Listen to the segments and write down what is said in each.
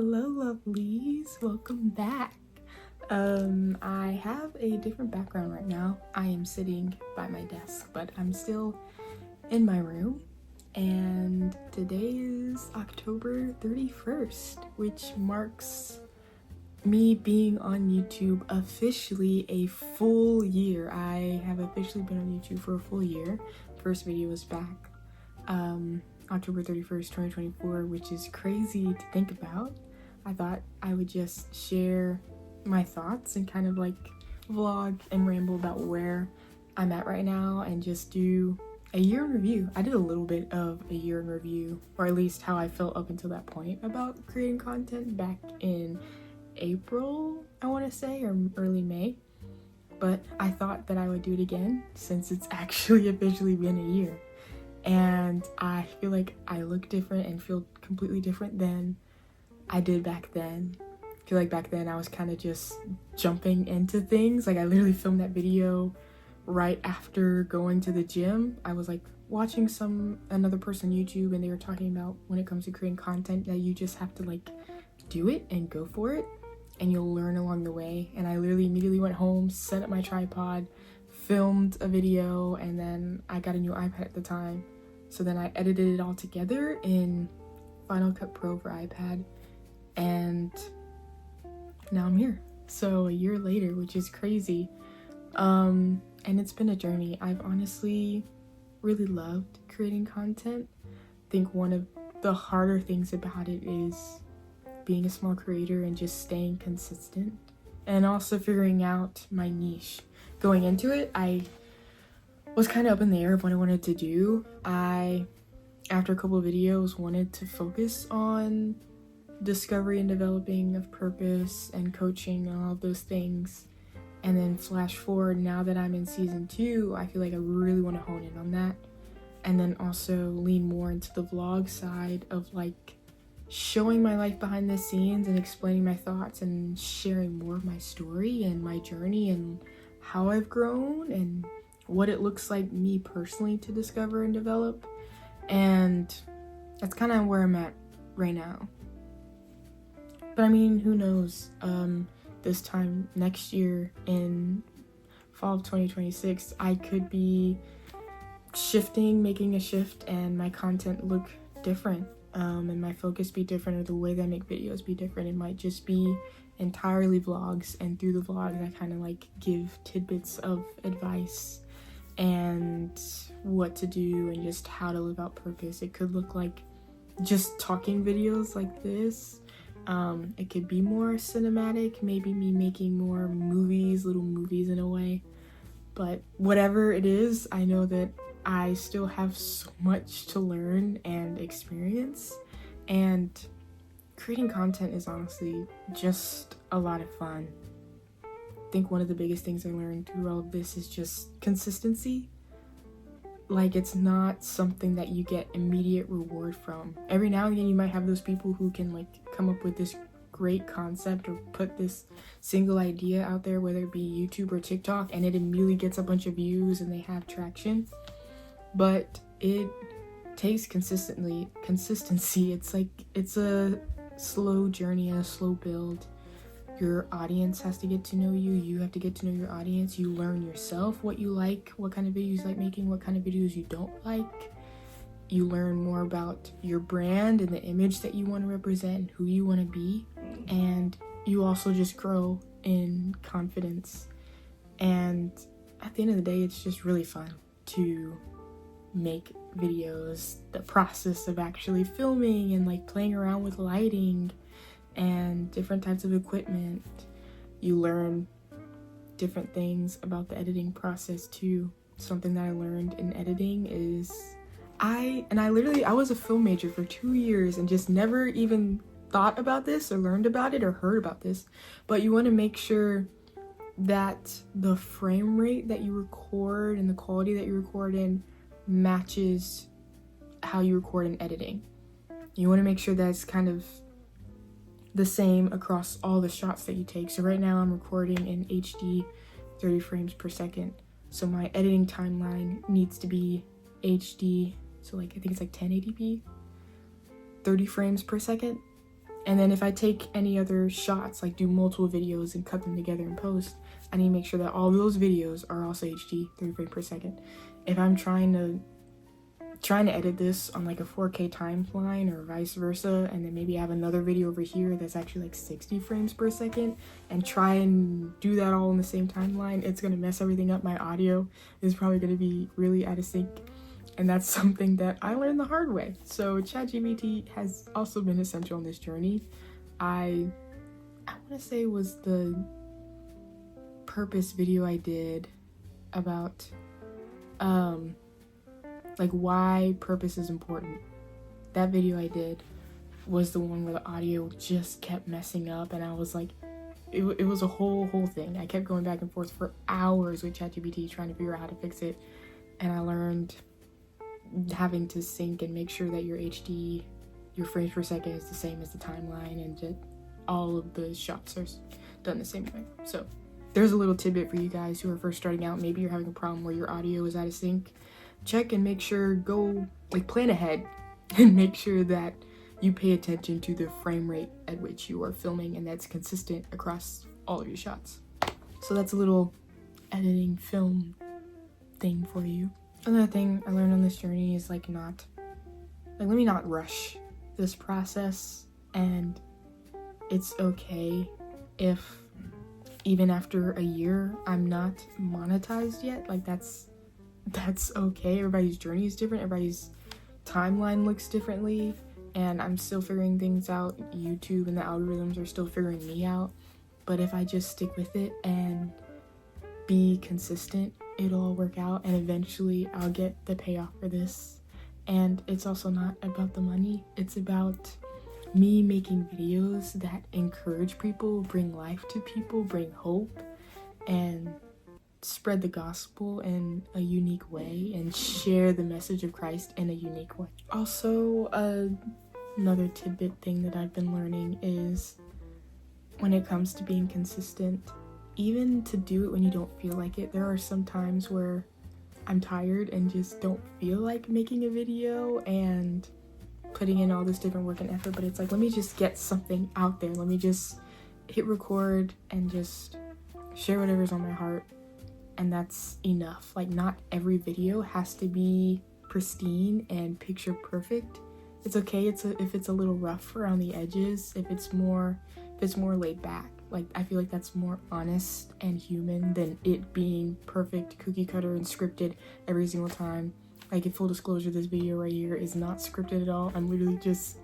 Hello lovelies, welcome back. I have a different background right now. I am sitting by my desk, but I'm still in my room, and today is October 31st, which marks me being on YouTube officially a full year. I have officially been on YouTube for a full year. First video was back October 31st, 2024, which is crazy to think about. I thought I would just share my thoughts and kind of like vlog and ramble about where I'm at right now and just do a year in review. I did a little bit of a year in review, or at least how I felt up until that point about creating content back in April, I want to say, or early May. But I thought that I would do it again since it's actually officially been a year. And I feel like I look different and feel completely different than I did back then. I feel like back then I was kind of just jumping into things. Like I literally filmed that video right after going to the gym. I was like watching another person on YouTube, and they were talking about when it comes to creating content that you just have to like do it and go for it, and you'll learn along the way. And I literally immediately went home, set up my tripod, filmed a video, and then I got a new iPad at the time. So then I edited it all together in Final Cut Pro for iPad, and now I'm here. So a year later, which is crazy. And it's been a journey. I've honestly really loved creating content. I think one of the harder things about it is being a small creator and just staying consistent, and also figuring out my niche. Going into it, I was kind of up in the air of what I wanted to do. After a couple of videos, wanted to focus on discovery and developing of purpose and coaching and all of those things. And then flash forward, now that I'm in season 2, I feel like I really want to hone in on that. And then also lean more into the vlog side of like showing my life behind the scenes and explaining my thoughts and sharing more of my story and my journey and how I've grown and what it looks like me personally to discover and develop. And that's kind of where I'm at right now. But I mean, who knows, this time next year in fall of 2026, I could be making a shift, and my content look different, and my focus be different, or the way that I make videos be different. It might just be entirely vlogs, and through the vlogs I kind of like give tidbits of advice and what to do and just how to live out purpose. It could look like just talking videos like this. It could be more cinematic, maybe me making more little movies in a way. But whatever it is, I know that I still have so much to learn and experience, and creating content is honestly just a lot of fun. I think one of the biggest things I learned through all of this is just consistency. Like, it's not something that you get immediate reward from. Every now and again you might have those people who can like come up with this great concept or put this single idea out there, whether it be YouTube or TikTok, and it immediately gets a bunch of views and they have traction. But it takes consistency. It's a slow journey and a slow build. Your audience has to get to know you. You have to get to know your audience. You learn yourself what you like, what kind of videos you like making, what kind of videos you don't like. You learn more about your brand and the image that you want to represent and who you want to be. And you also just grow in confidence. And at the end of the day, it's just really fun to make videos. The process of actually filming and like playing around with lighting and different types of equipment. You learn different things about the editing process too. Something that I learned in editing is I was a film major for 2 years and just never even thought about this or learned about it or heard about this. But you want to make sure that the frame rate that you record and the quality that you record in matches how you record in editing. You want to make sure that it's kind of the same across all the shots that you take. So right now I'm recording in HD 30 frames per second. So my editing timeline needs to be HD. So like, I think it's like 1080p, 30 frames per second. And then if I take any other shots, like do multiple videos and cut them together in post, I need to make sure that all those videos are also HD, 30 frames per second. If I'm trying to edit this on like a 4K timeline or vice versa, and then maybe have another video over here that's actually like 60 frames per second, and try and do that all in the same timeline, it's gonna mess everything up. My audio is probably gonna be really out of sync, and that's something that I learned the hard way. So ChatGPT has also been essential on this journey. I want to say was the purpose video I did about like why purpose is important. That video I did was the one where the audio just kept messing up, and I was like, it was a whole thing. I kept going back and forth for hours with ChatGPT trying to figure out how to fix it, and I learned having to sync and make sure that your HD, your frames per second, is the same as the timeline, and that all of the shots are done the same way. So there's a little tidbit for you guys who are first starting out. Maybe you're having a problem where your audio is out of sync. Check and make sure, go like plan ahead and make sure that you pay attention to the frame rate at which you are filming, and that's consistent across all of your shots. So that's a little editing film thing for you. Another thing I learned on this journey is let me not rush this process, and it's okay if even after a year I'm not monetized yet. Like that's okay. Everybody's journey is different, everybody's timeline looks differently, and I'm still figuring things out. YouTube and the algorithms are still figuring me out, but if I just stick with it and be consistent, it'll all work out, and eventually I'll get the payoff for this. And it's also not about the money, it's about me making videos that encourage people, bring life to people, bring hope, and spread the gospel in a unique way, and share the message of Christ in a unique way. Also, another tidbit thing that I've been learning is when it comes to being consistent, even to do it when you don't feel like it. There are some times where I'm tired and just don't feel like making a video and putting in all this different work and effort, but it's like, let me just get something out there. Let me just hit record and just share whatever's on my heart, and that's enough. Like, not every video has to be pristine and picture perfect. It's okay if it's a little rough around the edges, if it's more laid back. Like, I feel like that's more honest and human than it being perfect, cookie cutter, and scripted every single time. Like, in full disclosure, this video right here is not scripted at all. I'm literally just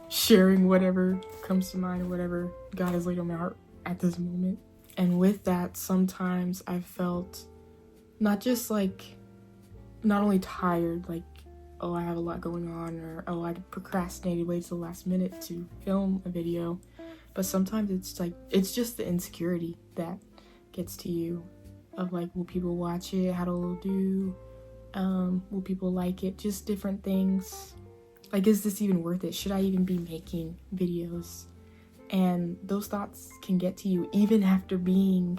sharing whatever comes to mind or whatever God has laid on my heart at this moment. And with that, sometimes I've felt not only tired, like, oh, I have a lot going on, or oh, I procrastinated, waited till the last minute to film a video, but sometimes it's just the insecurity that gets to you, of like, will people watch it? How it'll do? Will people like it? Just different things. Like, is this even worth it? Should I even be making videos? And those thoughts can get to you even after being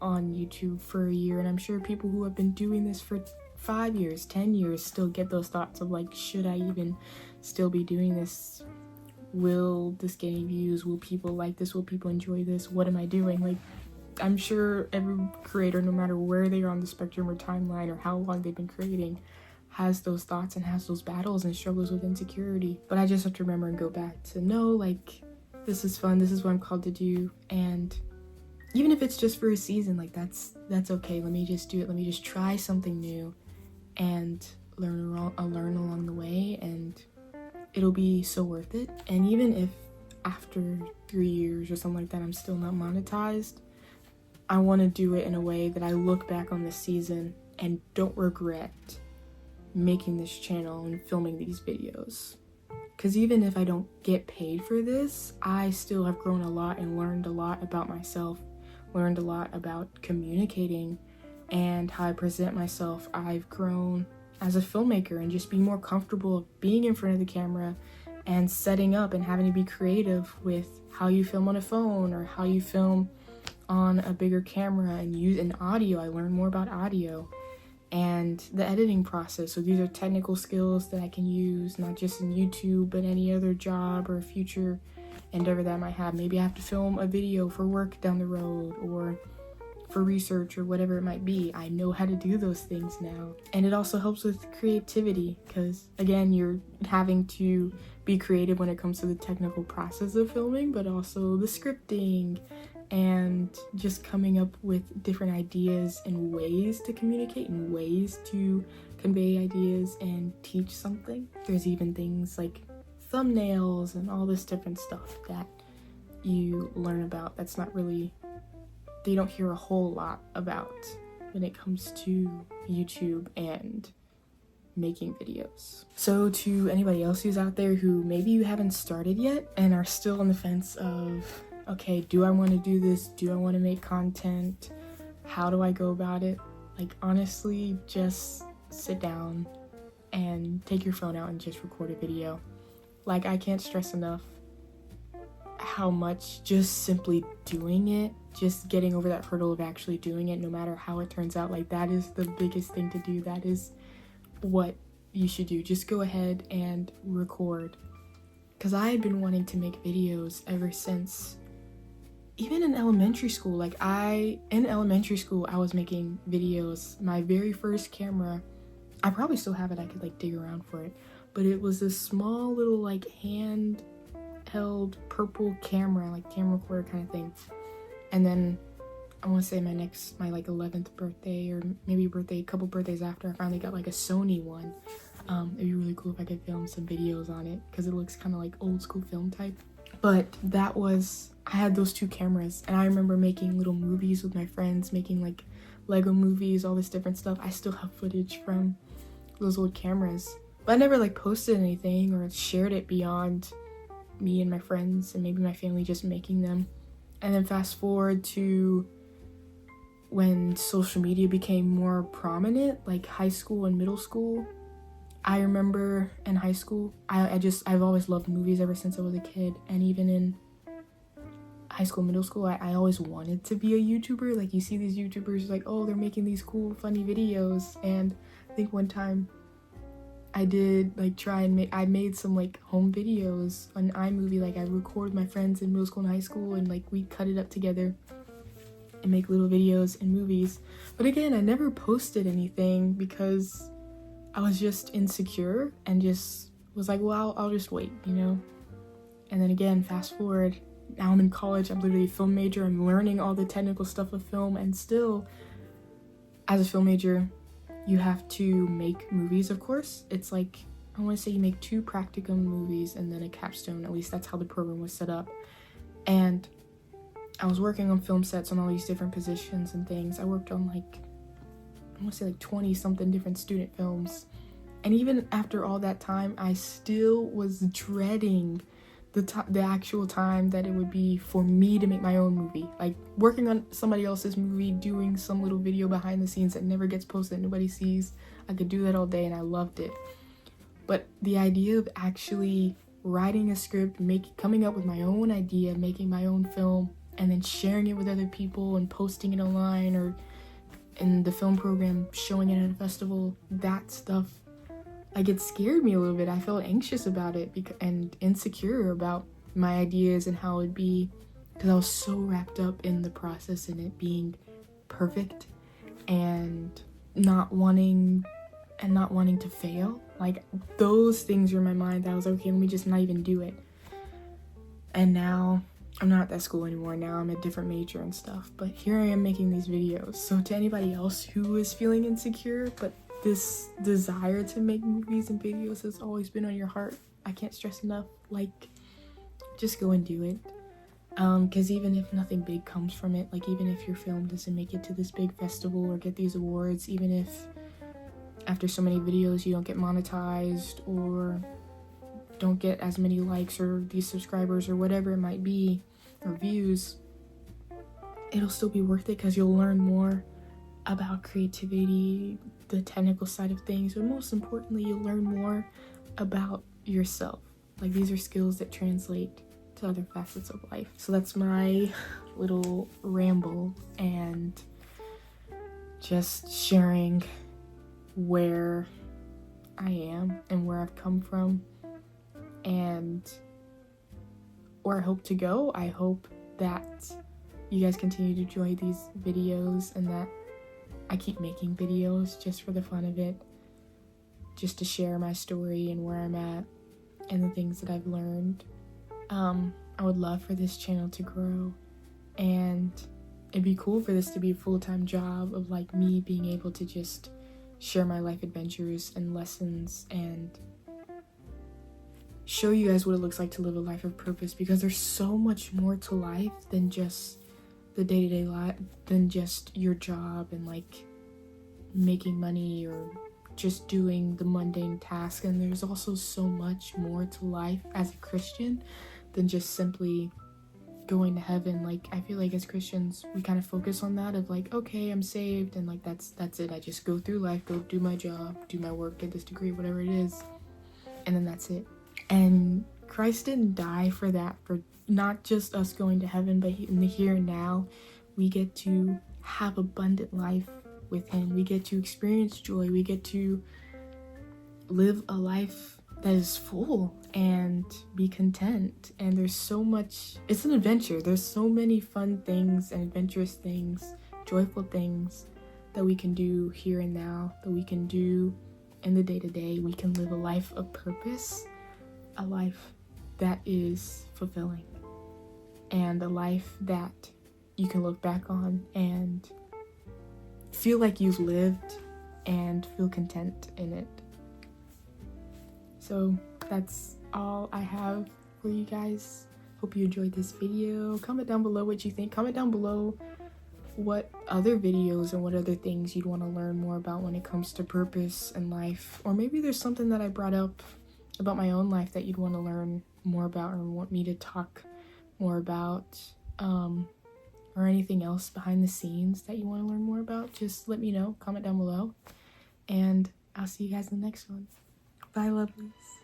on YouTube for a year. And I'm sure people who have been doing this for 5 years, 10 years still get those thoughts of like, should I even still be doing this? Will this get any views? Will people like this? Will people enjoy this? What am I doing? Like, I'm sure every creator, no matter where they are on the spectrum or timeline or how long they've been creating, has those thoughts and has those battles and struggles with insecurity. But I just have to remember and go back to, no, like, this is fun, this is what I'm called to do, and even if it's just for a season, like, that's okay. Let me just do it. Let me just try something new and learn along the way, and it'll be so worth it. And even if after 3 years or something like that I'm still not monetized, I want to do it in a way that I look back on this season and don't regret making this channel and filming these videos. Because even if I don't get paid for this, I still have grown a lot and learned a lot about myself, learned a lot about communicating and how I present myself. I've grown as a filmmaker and just being more comfortable being in front of the camera and setting up and having to be creative with how you film on a phone or how you film on a bigger camera and use an audio. I learned more about audio and the editing process. So these are technical skills that I can use not just in YouTube but any other job or future endeavor that I might have. Maybe I have to film a video for work down the road or for research or whatever it might be. I know how to do those things now. And it also helps with creativity because, again, you're having to be creative when it comes to the technical process of filming, but also the scripting and just coming up with different ideas and ways to communicate and ways to convey ideas and teach something. There's even things like thumbnails and all this different stuff that you learn about that's not really, they don't hear a whole lot about when it comes to YouTube and making videos. So to anybody else who's out there who maybe you haven't started yet and are still on the fence of, okay, do I want to do this? Do I want to make content? How do I go about it? Like, honestly, just sit down and take your phone out and just record a video. Like, I can't stress enough how much just simply doing it, just getting over that hurdle of actually doing it, no matter how it turns out, like, that is the biggest thing to do. That is what you should do. Just go ahead and record. Because I had been wanting to make videos ever since, even in elementary school. Like, in elementary school, I was making videos. My very first camera, I probably still have it, I could like dig around for it, but it was this small little like hand-held purple camera, like camera recorder kind of thing. And then I want to say my like 11th birthday, or maybe a couple birthdays after, I finally got like a Sony one. It'd be really cool if I could film some videos on it because it looks kind of like old school film type. But I had those two cameras, and I remember making little movies with my friends, making like Lego movies, all this different stuff. I still have footage from those old cameras, but I never like posted anything or shared it beyond me and my friends and maybe my family just making them. And then fast forward to when social media became more prominent, like high school and middle school. I remember in high school, I've always loved movies ever since I was a kid, and even in high school, middle school, I always wanted to be a YouTuber. Like, you see these YouTubers like, oh, they're making these cool funny videos. And I think one time I did like I made some like home videos on iMovie. Like, I recorded my friends in middle school and high school, and like we cut it up together and make little videos and movies. But again, I never posted anything because I was just insecure and just was like, well, I'll just wait, you know? And then again, fast forward, now I'm in college, I'm literally a film major, I'm learning all the technical stuff of film, and still, as a film major, you have to make movies, of course. It's like, I want to say you make 2 practicum movies and then a capstone. At least that's how the program was set up. And I was working on film sets on all these different positions and things. I worked on like, I want to say like 20 something different student films. And even after all that time, I still was dreading the actual time that it would be for me to make my own movie. Like, working on somebody else's movie, doing some little video behind the scenes that never gets posted, nobody sees. I could do that all day and I loved it. But the idea of actually writing a script, coming up with my own idea, making my own film, and then sharing it with other people and posting it online or in the film program, showing it at a festival, that stuff, like, it scared me a little bit. I felt anxious about it and insecure about my ideas and how it'd be, because I was so wrapped up in the process and it being perfect and not wanting to fail. Like, those things were in my mind that I was like, okay, let me just not even do it. And now I'm not at that school anymore. Now I'm a different major and stuff, but here I am making these videos. So to anybody else who is feeling insecure, but this desire to make movies and videos has always been on your heart, I can't stress enough, like, just go and do it. Because even if nothing big comes from it, like, even if your film doesn't make it to this big festival or get these awards, even if after so many videos you don't get monetized or don't get as many likes or these subscribers or whatever it might be, or views, it'll still be worth it because you'll learn more about creativity, the technical side of things, but most importantly, you'll learn more about yourself. Like, these are skills that translate to other facets of life. So that's my little ramble and just sharing where I am and where I've come from and or I hope to go. I hope that you guys continue to enjoy these videos and that I keep making videos just for the fun of it, just to share my story and where I'm at and the things that I've learned. I would love for this channel to grow, and it'd be cool for this to be a full-time job of like me being able to just share my life adventures and lessons and show you guys what it looks like to live a life of purpose, because there's so much more to life than just the day-to-day life, than just your job and like making money or just doing the mundane task. And there's also so much more to life as a Christian than just simply going to heaven. Like, I feel like as Christians we kind of focus on that of like, okay, I'm saved, and like that's it. I just go through life, go do my job, do my work, get this degree, whatever it is, and then that's it. And Christ didn't die for that, for not just us going to heaven, but in the here and now we get to have abundant life with him. We get to experience joy, we get to live a life that is full and be content. And there's so much, it's an adventure. There's so many fun things and adventurous things, joyful things that we can do here and now, that we can do in the day-to-day. We can live a life of purpose, a life that is fulfilling, and a life that you can look back on and feel like you've lived and feel content in it. So that's all I have for you guys. Hope you enjoyed this video. Comment down below what you think. Comment down below what other videos and what other things you'd want to learn more about when it comes to purpose and life. Or maybe there's something that I brought up about my own life that you'd want to learn more about or want me to talk more about, or anything else behind the scenes that you want to learn more about. Just let me know. Comment down below, and I'll see you guys in the next one. Bye, lovelies.